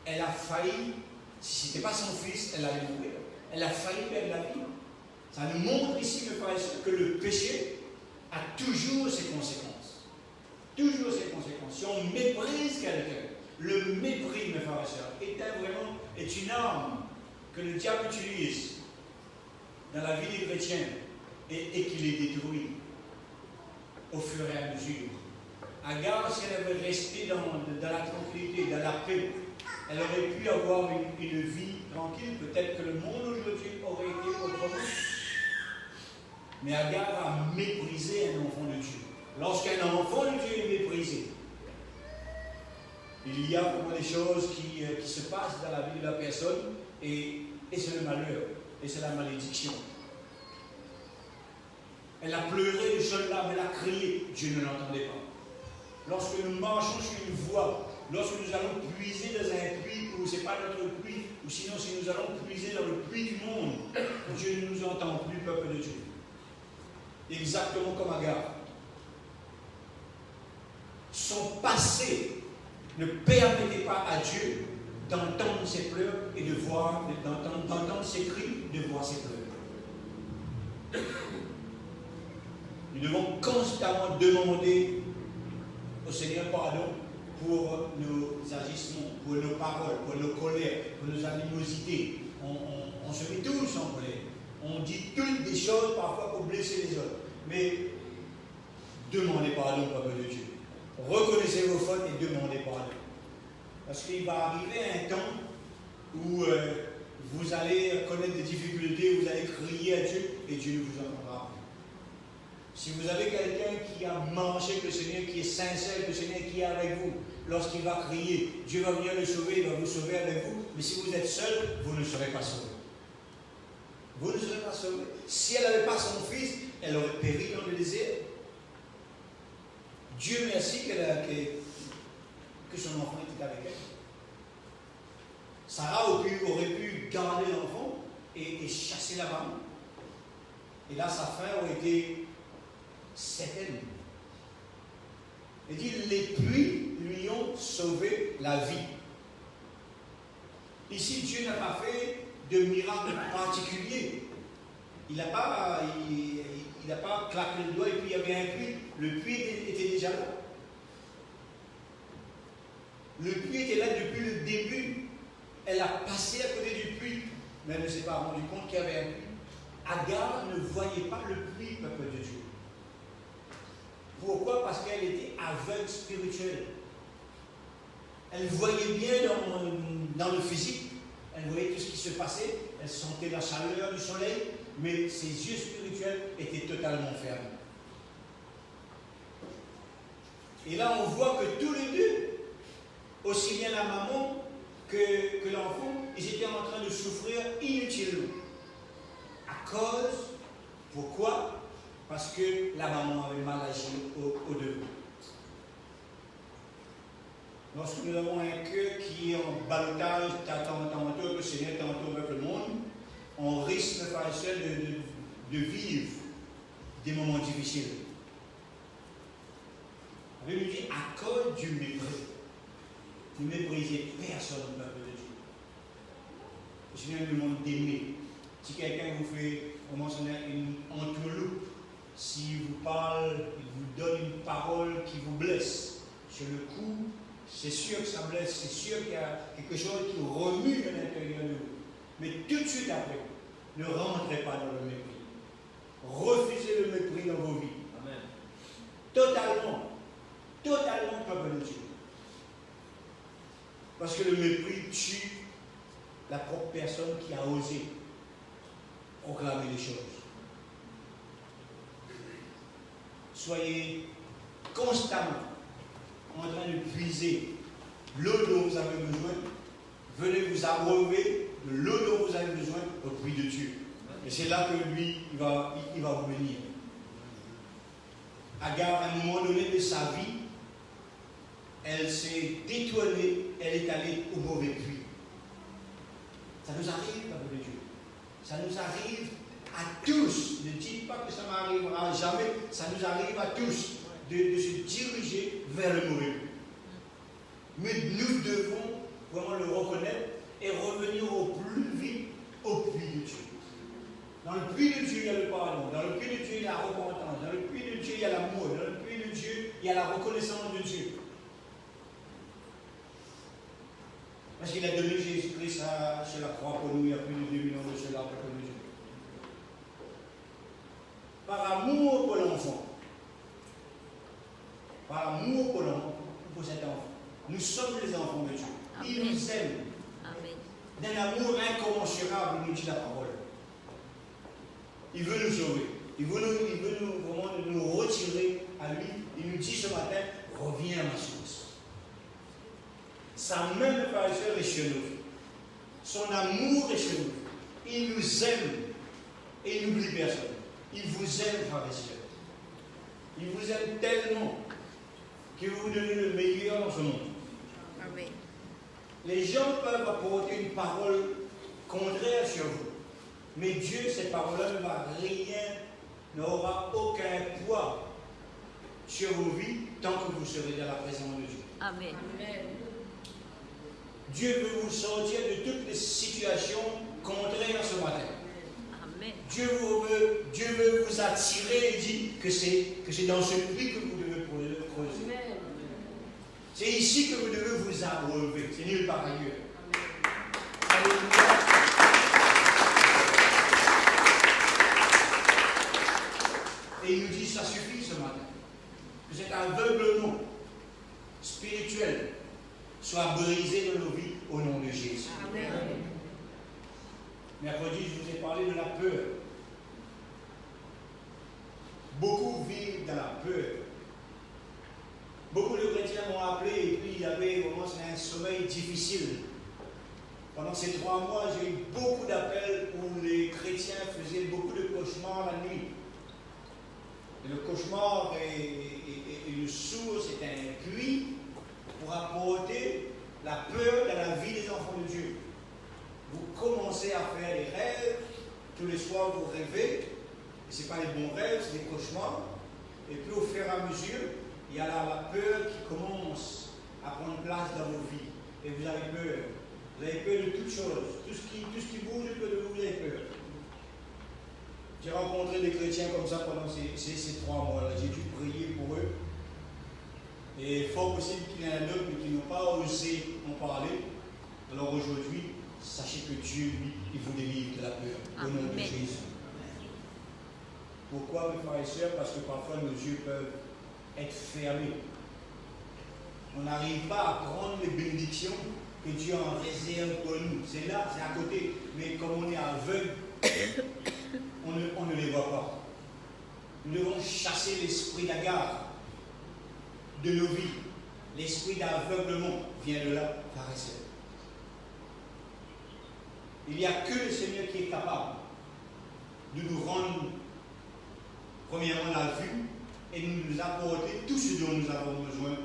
elle a failli, si ce n'était pas son fils, elle allait mourir. Elle a failli perdre la vie. Ça nous montre ici, mes frères et sœurs, que le péché a toujours ses conséquences. Toujours ses conséquences. Si on méprise quelqu'un, le mépris, mes frères et sœurs, est une arme que le diable utilise dans la vie des chrétiens et qui les détruit au fur et à mesure. Agar, si elle avait resté dans la tranquillité, dans la paix, elle aurait pu avoir une vie tranquille. Peut-être que le monde aujourd'hui aurait été autrement. Mais Agar a méprisé un enfant de Dieu. Lorsqu'un enfant de Dieu est méprisé, il y a vraiment des choses qui se passent dans la vie de la personne et c'est le malheur, et c'est la malédiction. Elle a pleuré de choses là, mais elle a crié, Dieu ne l'entendait pas. Lorsque nous marchons sur une voie, lorsque nous allons puiser dans un puits où ce n'est pas notre puits, ou sinon si nous allons puiser dans le puits du monde, Dieu ne nous entend plus, peuple de Dieu. Exactement comme Agar. Son passé ne permettait pas à Dieu d'entendre ses pleurs et d'entendre ses cris, de voir ses pleurs. Nous devons constamment demander au Seigneur pardon pour nos agissements, pour nos paroles, pour nos colères, pour nos animosités. On se met tous en colère. On dit toutes des choses parfois pour blesser les autres. Mais demandez pardon, peuple de Dieu. Reconnaissez vos fautes et demandez pardon. Parce qu'il va arriver un temps où vous allez connaître des difficultés, vous allez crier à Dieu et Dieu ne vous entendra pas. Si vous avez quelqu'un qui a marché avec le Seigneur, qui est sincère avec le Seigneur, qui est avec vous, lorsqu'il va crier, Dieu va venir le sauver, il va vous sauver avec vous. Mais si vous êtes seul, vous ne serez pas sauvé. Vous ne serez pas sauvé. Si elle n'avait pas son fils, elle aurait péri dans le désert. Dieu merci que son enfant était avec elle. Sarah aurait pu garder l'enfant et chasser la maman. Et là, sa fin aurait été certaine. Il dit, les pluies lui ont sauvé la vie. Ici, Dieu n'a pas fait de miracle particulier. Il n'a pas claqué le doigt et puis il y avait un puits. Le puits était déjà là. Le puits était là depuis le début. Elle a passé à côté du puits, mais elle ne s'est pas rendue compte qu'il y avait un puits. Agar ne voyait pas le puits, peuple de Dieu. Pourquoi? Parce qu'elle était aveugle spirituelle. Elle voyait bien dans le physique, elle voyait tout ce qui se passait, elle sentait la chaleur du soleil, mais ses yeux spirituels étaient totalement fermés. Et là, on voit que tous les deux, aussi bien la maman que l'enfant, ils étaient en train de souffrir inutilement. À cause, pourquoi? Parce que la maman avait mal agi au devant. Lorsque nous avons un cœur qui est en ballottage, tantôt avec le Seigneur, tantôt avec le monde, on risque de vivre des moments difficiles. La Bible nous dit, à cause du mépris, ne méprisez personne au peuple de Dieu. Le Seigneur nous demande d'aimer. Si quelqu'un vous fait, comment ça une entourloupe, s'il vous parle, il vous donne une parole qui vous blesse sur le coup, c'est sûr que ça blesse, c'est sûr qu'il y a quelque chose qui remue à l'intérieur de vous. Mais tout de suite après, ne rentrez pas dans le mépris. Refusez le mépris dans vos vies. Amen. Totalement, peuple de Dieu. Parce que le mépris tue la propre personne qui a osé proclamer les choses. Soyez constamment en train de puiser l'eau dont vous avez besoin. Venez vous abreuver de l'eau dont vous avez besoin au puits de Dieu. Et c'est là que lui, il va vous bénir. Agar, à un moment donné de sa vie, elle s'est détournée, elle est allée au mauvais puits. Ça nous arrive, peuple de Dieu. Ça nous arrive à tous. Ne dites pas que ça m'arrivera jamais. Ça nous arrive à tous de se diriger vers le mauvais puits. Mais nous devons vraiment le reconnaître et revenir au plus vite au puits de Dieu. Dans le puits de Dieu, il y a le pardon. Dans le puits de Dieu, il y a la repentance. Dans le puits de Dieu, il y a l'amour. Dans le puits de Dieu, il y a la reconnaissance de Dieu. Parce qu'il a donné Jésus-Christ sur la croix pour nous il y a plus de 2000 ans de cela, peuple de Dieu. Par amour pour l'enfant. Par amour pour cet enfant. Nous sommes les enfants de Dieu. Amen. Il nous aime. D'un amour incommensurable, nous dit la parole. Il veut nous sauver. Il veut vraiment nous retirer à lui. Il nous dit ce matin, reviens à ma source. Sa main de frère et sœur est sur nous. Son amour est sur nous. Il nous aime et il n'oublie personne. Il vous aime, frère et sœur. Il vous aime tellement qu'il vous donne le meilleur dans ce monde. Amen. Les gens peuvent apporter une parole contraire sur vous. Mais Dieu, cette parole-là n'aura aucun poids sur vos vies tant que vous serez dans la présence de Dieu. Amen. Dieu veut vous sortir de toutes les situations contraires ce matin. Amen. Dieu veut vous attirer et dit que c'est dans ce puits que vous devez creuser. Amen. C'est ici que vous devez vous abreuver. C'est nulle part ailleurs. Alléluia. Et il nous dit, ça suffit ce matin. Que cet aveuglement spirituel soit brisé dans nos vies au nom de Jésus. Amen. Mercredi, je vous ai parlé de la peur. Beaucoup vivent dans la peur. Beaucoup de chrétiens m'ont appelé et puis il y avait vraiment un sommeil difficile. Pendant ces 3 mois, j'ai eu beaucoup d'appels où les chrétiens faisaient beaucoup de cauchemars la nuit. Et le cauchemar est une source, c'est un puits pour apporter la peur dans la vie des enfants de Dieu. Vous commencez à faire des rêves, tous les soirs vous rêvez, et ce n'est pas les bons rêves, c'est des cauchemars. Et puis au fur et à mesure, il y a la peur qui commence à prendre place dans vos vies. Et vous avez peur. Vous avez peur de toutes choses. Tout ce qui bouge autour de vous, vous avez peur. J'ai rencontré des chrétiens comme ça pendant ces 3 mois-là. J'ai dû prier pour eux. Et fort possible qu'il y en ait d'autres qui n'ont pas osé en parler. Alors aujourd'hui, sachez que Dieu, lui, il vous délivre de la peur. Au nom de Jésus. Pourquoi, mes frères et sœurs? Parce que parfois nos yeux peuvent être fermés. On n'arrive pas à prendre les bénédictions que Dieu en réserve pour nous. C'est là, c'est à côté. Mais comme on est aveugle, on ne les voit pas. Nous devons chasser l'esprit d'agare de nos vies. L'esprit d'aveuglement vient de là, frères et sœurs. Il n'y a que le Seigneur qui est capable de nous rendre, premièrement, la vue et de nous apporter tout ce dont nous avons besoin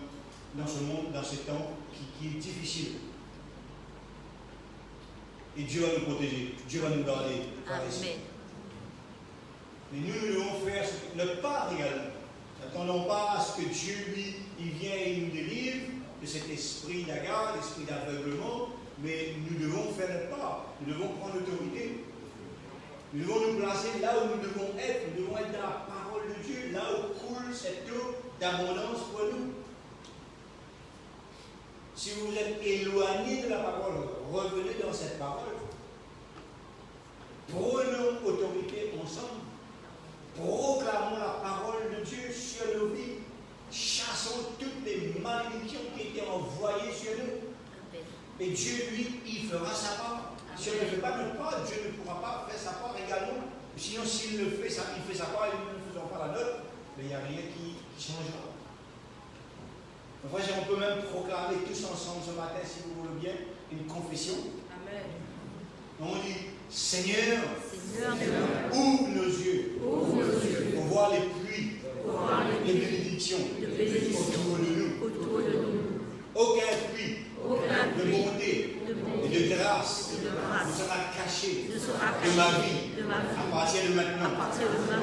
dans ce monde, dans ce temps qui est difficile. Et Dieu va nous protéger, Dieu va nous garder. Amen. Mais nous devons faire notre part également. N'attendons pas à ce que Dieu, lui, il vienne et nous délivre de cet esprit d'agare, l'esprit d'aveuglement, mais nous devons faire notre part. Nous devons prendre l'autorité. Nous devons nous placer là où nous devons être. Nous devons être dans la parole de Dieu, là où coule cette eau d'abondance pour nous. Si vous vous êtes éloigné de la parole, revenez dans cette parole. Prenons autorité ensemble. Proclamons la parole de Dieu sur nos vies. Chassons toutes les malédictions qui étaient envoyées sur nous. Et Dieu, lui, il fera sa part. Si on ne fait pas notre part, Dieu ne pourra pas faire sa part également. Sinon, s'il le fait, il fait sa part et nous ne faisons pas la nôtre, mais il n'y a rien qui changera. Enfin, on peut même proclamer tous ensemble ce matin, si vous voulez bien, une confession. Amen. On dit, Seigneur, ouvre nos yeux pour voir les pluies, les bénédictions autour de nous. Aucun puits de bonté et de grâce ne sera caché de ma vie à partir de maintenant.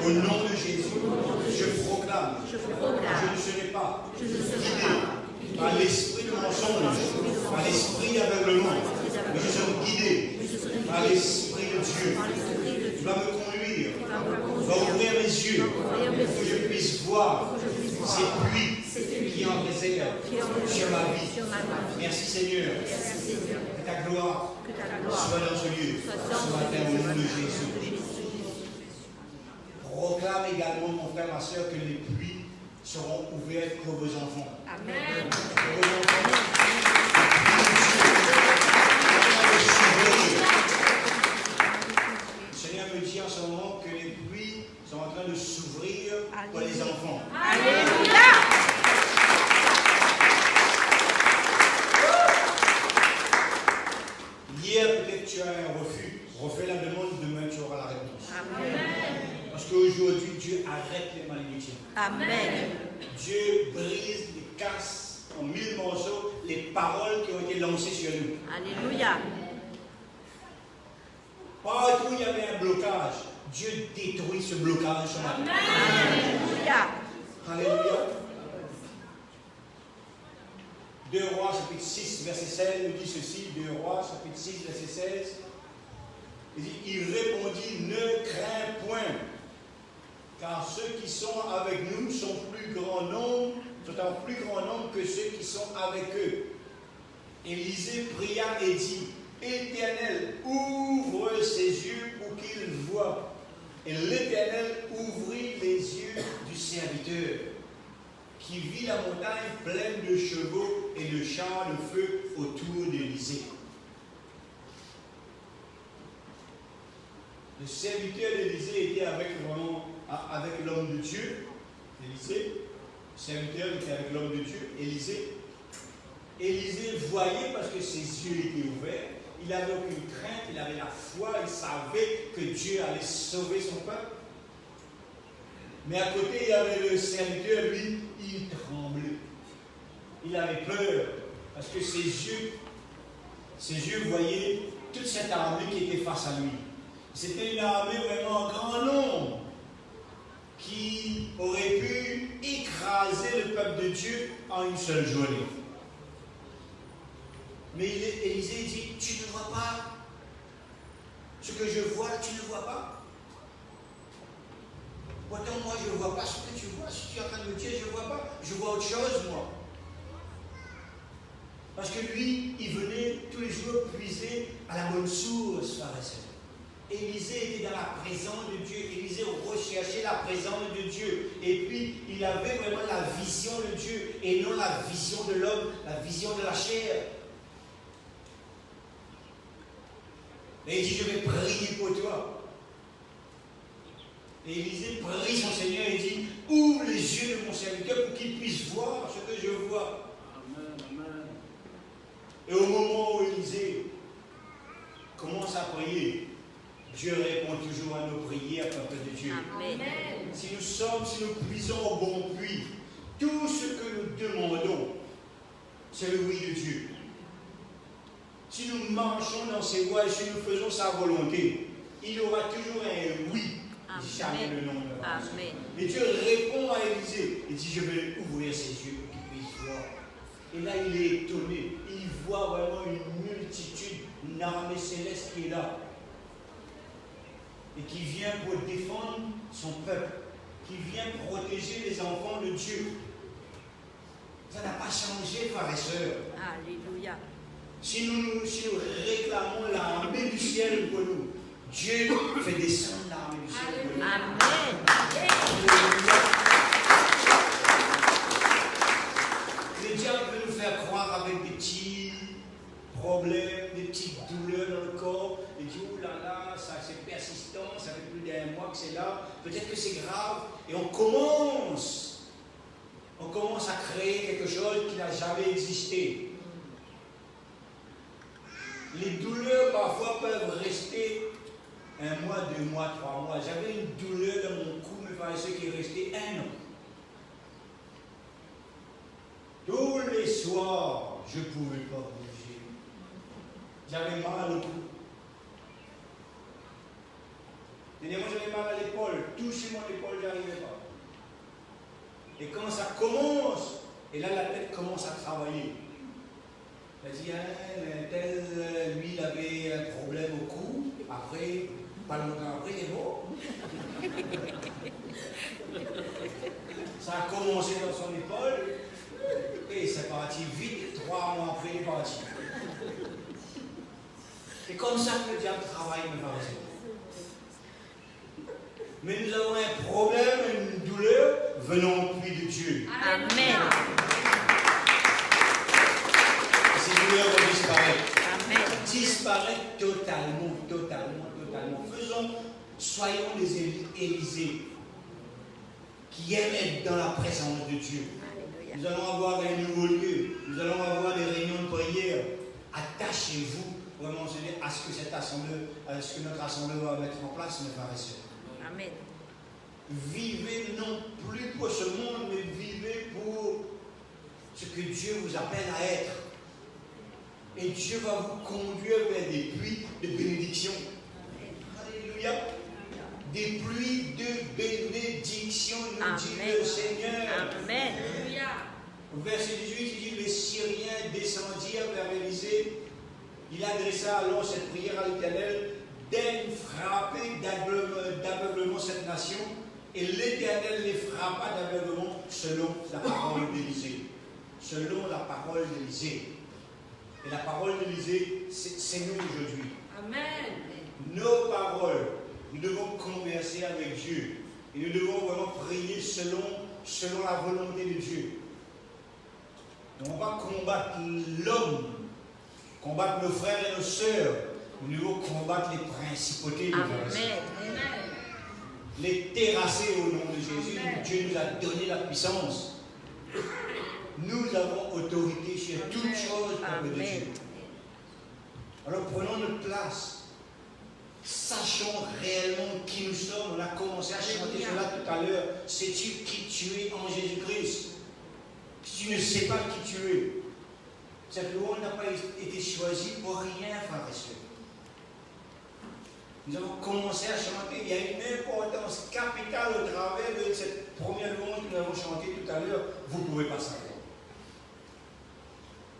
Au nom de Jésus, je proclame, je ne serai pas guidé par l'esprit de mensonge, par l'esprit d'aveuglement, mais je serai guidé par l'esprit de Dieu. Il va me conduire, va ouvrir mes yeux pour que je puisse voir ces pluies qui en réserve sur ma vie. Merci Seigneur. Que ta gloire soit dans ce lieu ce matin au nom de Jésus. Proclame également, mon frère, ma soeur, que les pluies seront ouvertes pour vos enfants. Amen. Pour vos enfants. Le Seigneur me dit en ce moment que les pluies sont en train de s'ouvrir pour les enfants. Alléluia. Hier, peut-être tu as un refus. Refais la demande, demain tu auras la réponse. Amen. Parce qu'aujourd'hui, Dieu arrête les malédictions. Amen. Dieu brise, il casse en 1000 morceaux les paroles qui ont été lancées sur nous. Alléluia. Partout où il y avait un blocage, Dieu détruit ce blocage ce matin. Alléluia. Alléluia. 2 Rois, chapitre 6, verset 16, nous dit ceci. 2 Rois, chapitre 6, verset 16. Il dit, il répondit, ne crains point, car ceux qui sont avec nous sont en plus grand nombre que ceux qui sont avec eux. Élisée pria et dit, Éternel, ouvre ses yeux pour qu'il voie. Et l'Éternel ouvrit les yeux du serviteur, qui vit la montagne pleine de chevaux et de chars de feu autour d'Élysée. Le serviteur d'Élysée était avec l'homme de Dieu, Élysée. Le serviteur était avec l'homme de Dieu, Élysée. Élysée voyait parce que ses yeux étaient ouverts. Il n'avait aucune crainte, il avait la foi, il savait que Dieu allait sauver son peuple. Mais à côté, il y avait le serviteur, lui, il tremblait. Il avait peur parce que ses yeux voyaient toute cette armée qui était face à lui. C'était une armée vraiment en grand nombre qui aurait pu écraser le peuple de Dieu en une seule journée. Mais Élisée dit, tu ne vois pas ce que je vois, tu ne vois pas. Pourtant, moi, je ne vois pas ce que tu vois. Si tu es en train de me dire, je ne vois pas, je vois autre chose, moi. Parce que lui, il venait tous les jours puiser à la bonne source, frères et sœurs. Élisée était dans la présence de Dieu. Élisée recherchait la présence de Dieu. Et puis, il avait vraiment la vision de Dieu et non la vision de l'homme, la vision de la chair. Et il dit, je vais prier pour toi. Et Élisée prie son Seigneur et dit, ouvre les yeux de mon serviteur pour qu'il puisse voir ce que je vois. Et au moment où Élisée commence à prier, Dieu répond toujours à nos prières, peuple de Dieu. Amen. Si nous puisons au bon puits, tout ce que nous demandons, c'est le oui de Dieu. Si nous marchons dans ses voies et si nous faisons sa volonté, il y aura toujours un oui. Jamais le nom de la Amen. Et Dieu répond à Élisée. Il dit, je vais ouvrir ses yeux pour qu'il puisse voir. Et là, il est étonné. Il voit vraiment une multitude, une armée céleste qui est là. Et qui vient pour défendre son peuple. Qui vient protéger les enfants de Dieu. Ça n'a pas changé, frères et sœurs. Alléluia. Si nous réclamons l'armée du ciel pour nous, Dieu fait descendre l'armée du ciel pour nous. Amen. Le diable veut nous faire croire avec des petits problèmes, des petites douleurs dans le corps. Il dit, oh là là, ça c'est persistant, ça fait plus d'un mois que c'est là, peut-être que c'est grave. Et on commence à créer quelque chose qui n'a jamais existé. Les douleurs parfois peuvent rester 1 mois, 2 mois, 3 mois. J'avais une douleur dans mon cou, mes frères et sœurs, qui est restée 1 an. Tous les soirs, je ne pouvais pas bouger. J'avais mal au cou. Dernièrement, j'avais mal à l'épaule. Toucher mon épaule, je n'arrivais pas. Et quand ça commence, et là la tête commence à travailler. Elle dit, tel, lui, il avait un problème au cou. Après, pas longtemps après, il est mort. Ça a commencé dans son épaule. Et c'est parti vite. 3 mois après, il est parti. C'est comme ça que le diable travaille, mes frères et sœurs. Mais nous avons un problème, une douleur, venons au puits de Dieu. Amen. Ces douleurs vont disparaître. Amen. Disparaître totalement. Soyons des Élisée qui aiment être dans la présence de Dieu. Alléluia. Nous allons avoir un nouveau lieu. Nous allons avoir des réunions de prière. Attachez-vous vraiment à ce que cette assemblée, à ce que notre assemblée va mettre en place, mes frères et sœurs. Amen. Vivez non plus pour ce monde, mais vivez pour ce que Dieu vous appelle à être. Et Dieu va vous conduire vers des puits de bénédiction. Alléluia. Des pluies de bénédiction, nous dit le Seigneur. Amen. Verset 18, il dit, les Syriens descendirent vers Élisée. Il adressa alors cette prière à l'Éternel, d'aigne frapper d'aveuglement cette nation. Et l'Éternel les frappa d'aveuglement selon la parole d'Élisée. Selon la parole d'Élisée. Et la parole d'Élisée, c'est nous aujourd'hui. Amen. Nos paroles, nous devons converser avec Dieu. Et nous devons vraiment prier selon la volonté de Dieu. On ne va pas combattre l'homme, combattre nos frères et nos sœurs. Nous devons combattre les principautés de Amen. les terrasser au nom de Jésus. Dieu nous a donné la puissance. Nous avons autorité sur toutes choses par le de Dieu. Alors prenons notre place. Sachons réellement qui nous sommes. On a commencé à chanter cela tout à l'heure. Sais-tu qui tu es en Jésus-Christ? Si tu ne sais pas qui tu es, cette loi n'a pas été choisie pour rien, frères et sœurs. Nous avons commencé à chanter. Il y a une importance capitale au travers de cette première louange que nous avons chantée tout à l'heure. Vous ne pouvez pas savoir.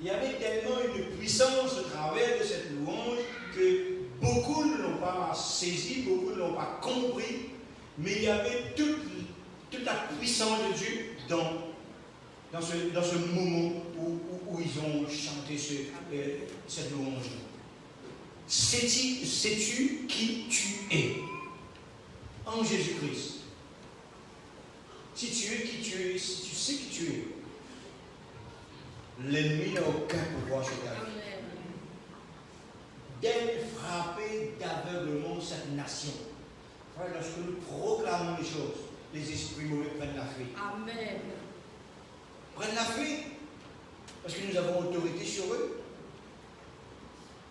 Il y avait tellement une puissance au travers de cette louange que beaucoup ne l'ont pas saisi, beaucoup ne l'ont pas compris, mais il y avait toute la puissance de Dieu dans ce moment où ils ont chanté cette louange. Sais-tu qui tu es en Jésus-Christ? Si tu es qui tu es, si tu sais qui tu es, l'ennemi n'a aucun pouvoir sur ta vie. D'être frappé d'aveuglement cette nation. Frère, lorsque nous proclamons les choses, les esprits mauvais prennent la fuite. Amen. Prennent la fuite parce que nous avons autorité sur eux.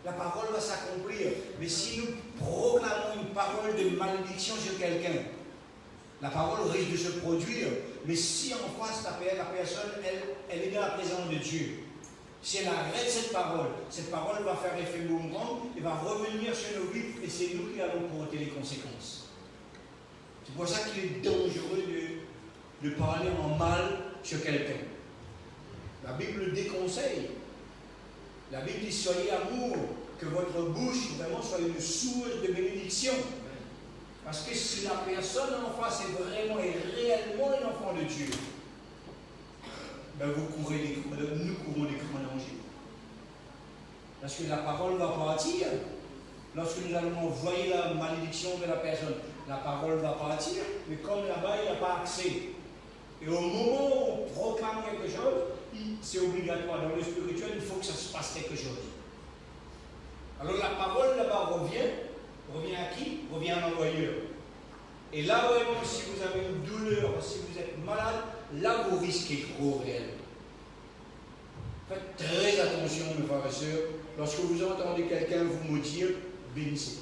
La parole va s'accomplir. Mais si nous proclamons une parole de malédiction sur quelqu'un, la parole risque de se produire. Mais si en face la personne, elle est dans la présence de Dieu, si elle arrête cette parole va faire effet boomerang et va revenir sur nos vies et c'est nous qui allons porter les conséquences. C'est pour ça qu'il est dangereux de parler en mal sur quelqu'un. La Bible déconseille. La Bible dit soyez amour, que votre bouche vraiment soit une source de bénédiction. Parce que si la personne en face est vraiment et réellement un enfant de Dieu, ben nous courons des grands dangers. Parce que la parole va partir. Lorsque nous allons envoyer la malédiction de la personne, la parole va partir, mais comme là-bas, il n'y a pas accès. Et au moment où on proclame quelque chose, c'est obligatoire. Dans le spirituel, il faut que ça se passe quelque chose. Alors la parole là-bas revient à qui? Revient à l'envoyeur. Et là, vraiment, si vous avez une douleur, si vous êtes malade, là, vous risquez trop réel. Faites très attention, mes frères et sœurs. Lorsque vous entendez quelqu'un vous maudire, bénissez.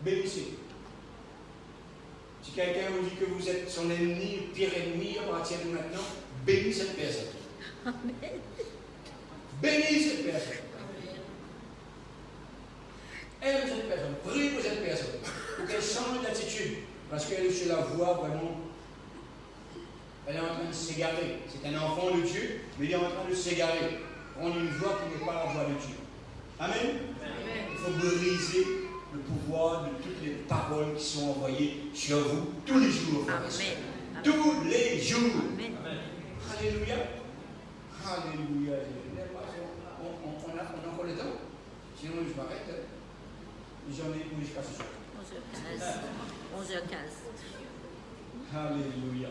Bénissez. Si quelqu'un vous dit que vous êtes son ennemi, pire ennemi, à partir de maintenant, bénis cette personne. Amen. Bénis cette personne. Aime cette personne. Prie pour cette personne. Pour qu'elle change d'attitude. Parce qu'elle se la voit vraiment. Elle est en train de s'égarer. C'est un enfant de Dieu, mais il est en train de s'égarer. Prendre une voie qui n'est pas la voie de Dieu. Amen. Amen. Il faut briser le pouvoir de toutes les paroles qui sont envoyées sur vous tous les jours. Amen. Tous les jours. Amen. Alléluia. Alléluia. On a encore le temps. Sinon, je m'arrête. J'en ai pour jusqu'à ce soir. 11h15. Alléluia.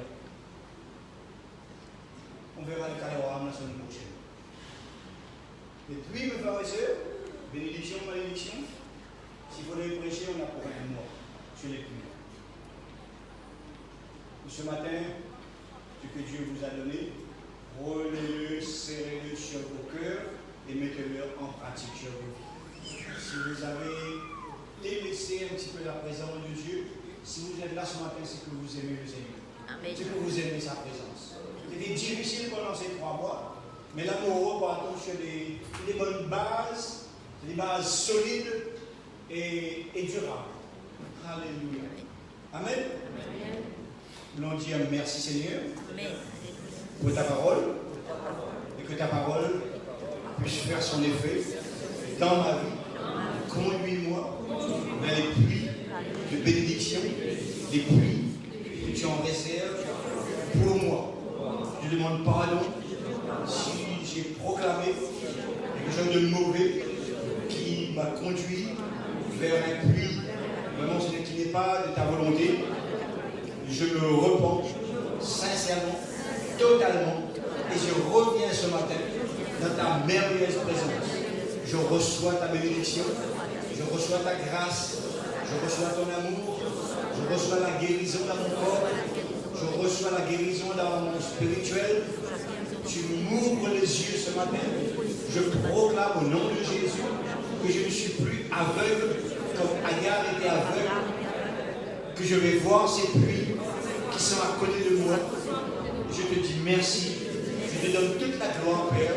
On verra le Kalawaram la semaine prochaine. Et puis, mes frères et sœurs, bénédiction, malédiction, s'il faudrait prêcher, on a pour un mois sur les pluies. Ce matin, ce que Dieu vous a donné, prenez-le, serrez-le sur vos cœurs et mettez-le en pratique sur vous. Si vous avez délaissé un petit peu la présence de Dieu, si vous êtes là ce matin, c'est que vous aimez le Seigneur. C'est que vous aimez sa présence. C'était difficile pendant ces 3 mois, mais l'amour repart sur des bonnes bases, des bases solides et durables. Alléluia. Amen. Nous allons dire merci Seigneur pour ta parole et que ta parole puisse faire son effet dans ma vie. Conduis-moi vers les pluies de bénédiction, les pluies que tu en réserves pour moi. Je demande pardon si j'ai proclamé quelque chose de mauvais qui m'a conduit vers un puits vraiment qui n'est pas de ta volonté. Je me repens sincèrement, totalement, et je reviens ce matin dans ta merveilleuse présence. Je reçois ta bénédiction, je reçois ta grâce, je reçois ton amour, je reçois la guérison dans mon corps, je reçois la guérison dans mon spirituel. Tu m'ouvres les yeux ce matin. Je proclame au nom de Jésus que je ne suis plus aveugle comme Agar était aveugle, que je vais voir ces pluies qui sont à côté de moi. Je te dis merci. Je te donne toute la gloire, Père.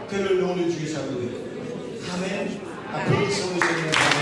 Que le nom de Dieu soit loué. Amen. Applaudissons le Seigneur.